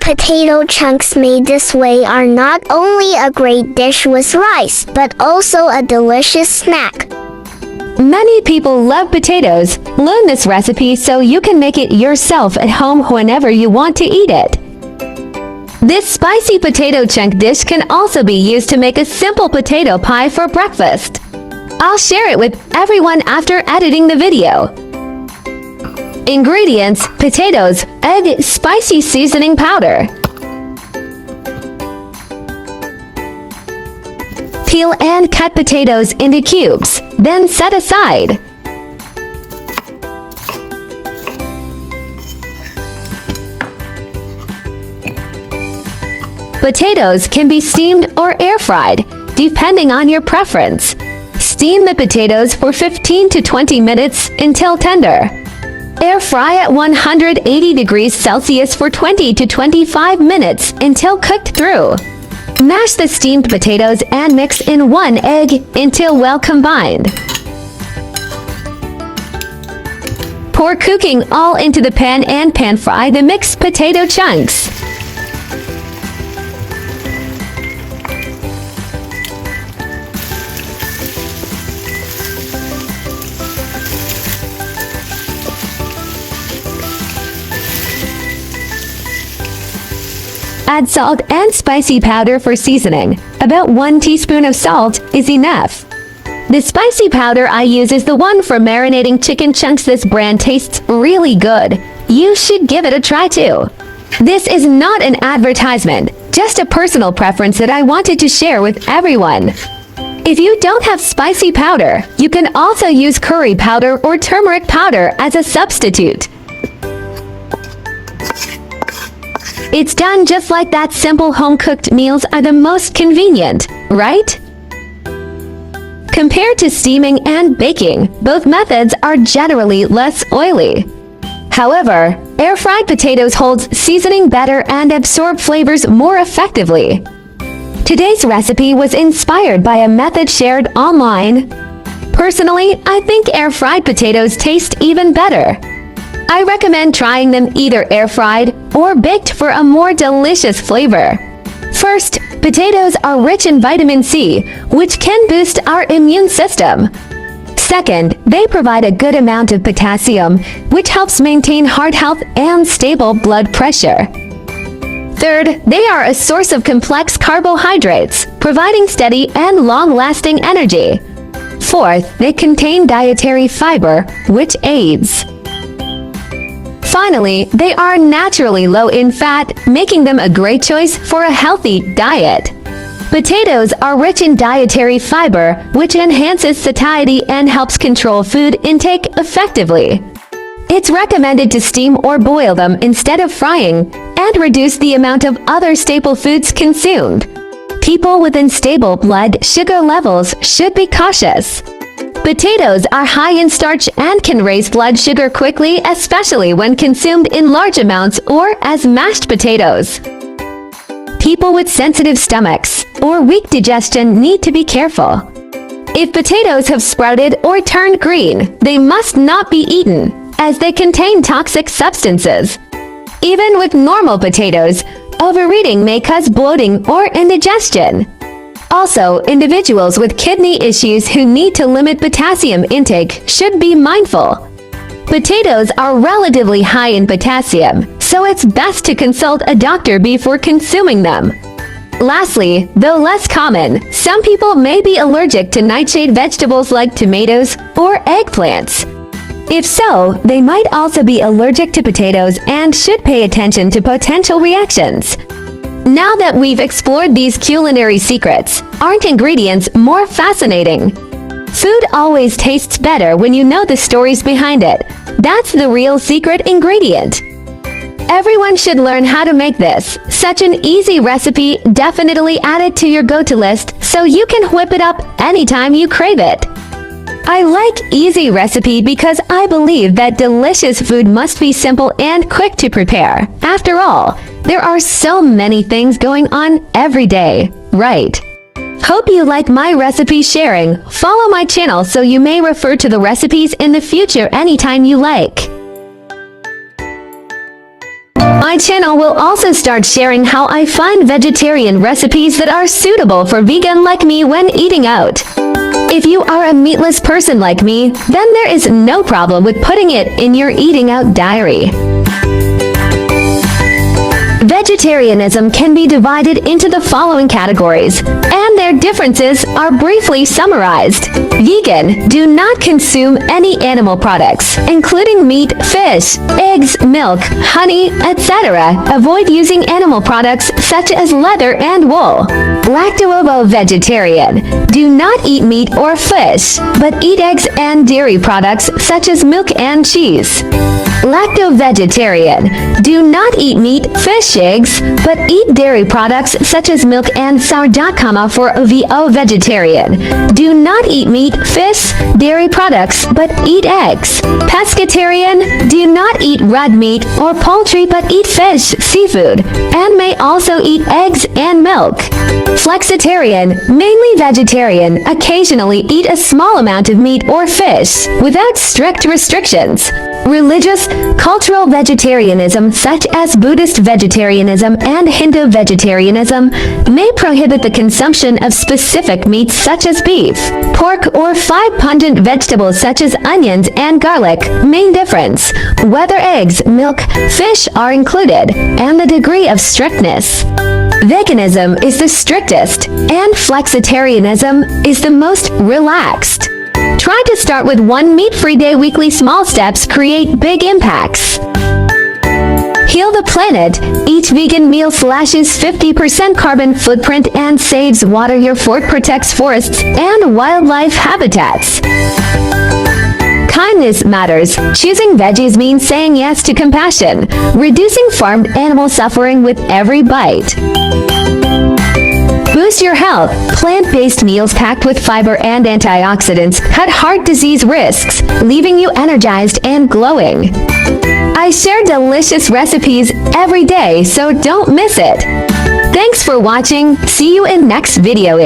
potato chunks made this way are not only a great dish with rice, but also a delicious snack. Many people love potatoes. Learn this recipe so you can make it yourself at home whenever you want to eat it. This spicy potato chunk dish can also be used to make a simple potato pie for breakfast. I'll share it with everyone after editing the video. Ingredients: potatoes, egg, spicy seasoning powder. Peel and cut potatoes into cubes, then set aside. Potatoes can be steamed or air-fried, depending on your preference. Steam the potatoes for 15 to 20 minutes until tender. Air fry at 180 degrees Celsius for 20 to 25 minutes until cooked through. Mash the steamed potatoes and mix in 1 egg until well combined. Pour cooking all into the pan and pan fry the mixed potato chunks. Add salt and spicy powder for seasoning. About 1 teaspoon of salt is enough. The spicy powder I use is the one for marinating chicken chunks. This brand tastes really good. You should give it a try too. This is not an advertisement, just a personal preference that I wanted to share with everyone. If you don't have spicy powder, you can also use curry powder or turmeric powder as a substitute. It's done just like that. Simple home-cooked meals are the most convenient, right? Compared to steaming and baking, both methods are generally less oily. However, air-fried potatoes hold seasoning better and absorb flavors more effectively. Today's recipe was inspired by a method shared online. Personally, I think air-fried potatoes taste even better. I recommend trying them either air-fried or baked for a more delicious flavor. First, potatoes are rich in vitamin C, which can boost our immune system. Second, they provide a good amount of potassium, which helps maintain heart health and stable blood pressure. Third, they are a source of complex carbohydrates, providing steady and long-lasting energy. Fourth, they contain dietary fiber, which aids. Finally, they are naturally low in fat, making them a great choice for a healthy diet. Potatoes are rich in dietary fiber, which enhances satiety and helps control food intake effectively. It's recommended to steam or boil them instead of frying, and reduce the amount of other staple foods consumed. People with unstable blood sugar levels should be cautious. Potatoes are high in starch and can raise blood sugar quickly, especially when consumed in large amounts or as mashed potatoes. People with sensitive stomachs or weak digestion need to be careful. If potatoes have sprouted or turned green, they must not be eaten, as they contain toxic substances. Even with normal potatoes, overeating may cause bloating or indigestion. Also, individuals with kidney issues who need to limit potassium intake should be mindful. Potatoes are relatively high in potassium, so it's best to consult a doctor before consuming them. Lastly, though less common, some people may be allergic to nightshade vegetables like tomatoes or eggplants. If so, they might also be allergic to potatoes and should pay attention to potential reactions. Now that we've explored these culinary secrets, aren't ingredients more fascinating? Food always tastes better when you know the stories behind it. That's the real secret ingredient. Everyone should learn how to make this. Such an easy recipe. Definitely add it to your go-to list so you can whip it up anytime you crave it. I like easy recipe because I believe that delicious food must be simple and quick to prepare. After all, there are so many things going on every day, right? Hope you like my recipe sharing. Follow my channel so you may refer to the recipes in the future anytime you like. My channel will also start sharing how I find vegetarian recipes that are suitable for vegan like me when eating out. If you are a meatless person like me, then there is no problem with putting it in your eating out diary. Vegetarianism can be divided into the following categories, and their differences are briefly summarized. Vegan: do not consume any animal products, including meat, fish, eggs, milk, honey, etc. Avoid using animal products such as leather and wool. Lacto-ovo-vegetarian: do not eat meat or fish, but eat eggs and dairy products such as milk and cheese. Lacto-vegetarian: do not eat meat, fish, eggs, but eat dairy products such as milk and sourdough. For VO-vegetarian: do not eat meat, fish, dairy products, but eat eggs. Pescatarian: do not eat red meat or poultry, but eat fish, seafood, and may also eat eggs and milk. Flexitarian: mainly vegetarian, occasionally eat a small amount of meat or fish, without strict restrictions. Religious, cultural vegetarianism such as Buddhist vegetarianism and Hindu vegetarianism may prohibit the consumption of specific meats such as beef, pork, or 5 pungent vegetables such as onions and garlic. Main difference: whether eggs, milk, fish are included, and the degree of strictness. Veganism is the strictest, and flexitarianism is the most relaxed. Try to start with 1 meat-free day. Weekly small steps create big impacts. Heal the planet. Each vegan meal slashes 50% carbon footprint and saves water. Your fork protects forests and wildlife habitats. Kindness matters. Choosing veggies means saying yes to compassion, reducing farmed animal suffering with every bite. Boost your health. Plant-based meals packed with fiber and antioxidants cut heart disease risks, leaving you energized and glowing. I share delicious recipes every day, so don't miss it. Thanks for watching. See you in next video.